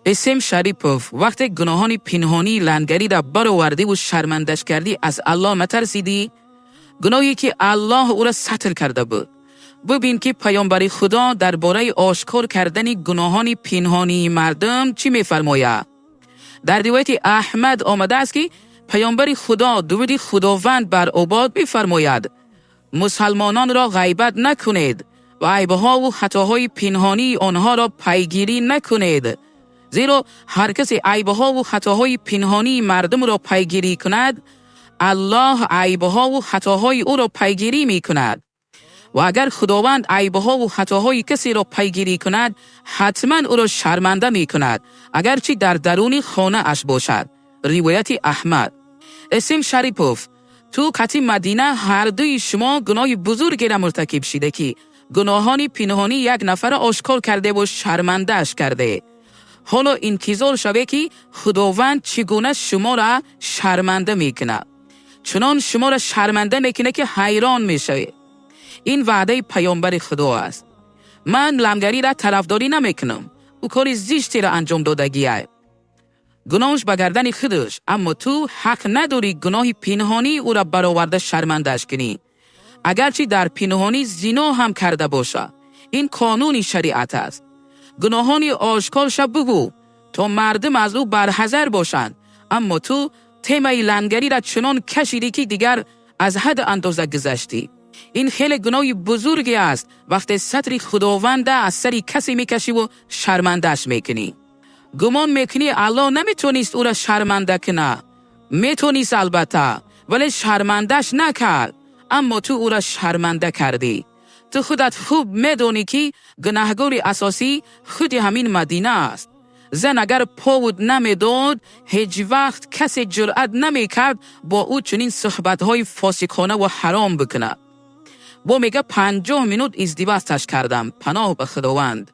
اسم شریپوف وقتی گناهان پنهانی لنگری را برآوردی و شرمندش کردی از الله مترسیدی؟ گناهی که الله او را ستر کرده بود. ببین که پیامبر خدا درباره آشکار کردن گناهان پنهانی مردم چی می‌فرماید. در روایت احمد آمده است که پیامبر خدا درود خداوند بر عباد می‌فرماید مسلمانان را غیبت نکنید و عیب‌ها و خطاهای پنهانی آنها را پیگیری نکنید، زیرا هر کسی عیب‌ها و خطاهای پنهانی مردم را پیگیری کند الله عیب‌ها و خطاهای او را پیگیری می‌کند و اگر خداوند عیب‌ها و خطاهای کسی را پیگیری کند حتما او را شرمنده می‌کند اگرچه در درون خانه اش باشد. روایت احمد. اسم شریپوف تو قطع مدینه هر دوی شما گناه بزرگی را مرتکب شده که گناهان پنهانی یک نفر آشکار کرده و شرمنده اش کرده. حالا انتظار شوه که خداوند چگونه شما را شرمنده میکنه، چنان شما را شرمنده میکنه که حیران میشه. این وعده پیامبر خدا است. من لنگری را طرفداری نمیکنم، او کار زشتی را انجام دادگیه، گناهش به گردن خودش، اما تو حق نداری گناه پنهانی او را برآورده شرمنده‌اش کنی اگرچه در پنهانی زنا هم کرده باشه. این قانون شریعت است. گناهان آشکارش بگو تا مردم از او برحذر باشند، اما تو تیمه لنگری را چنان کشیدی که دیگر از حد اندازه گذشتی. این خیلی گناه بزرگی است وقتی ستر خداوند از سر کسی میکشی و شرمنده‌اش میکنی. گمان میکنی الله نمیتونست او را شرمنده کنه؟ میتونست البته، ولی شرمنده‌اش نکرد، اما تو او را شرمنده کردی. تو خودت خوب میدونی که گناهکار اساسی خود همین مدینه است. زن اگر پاود نمیداد هیچ وقت کسی جرأت نمیکرد با او چنین صحبت‌های فاسقانه و حرام بکنه. با میگه 50 منوت ازدواجش کردم، پناه به خداوند.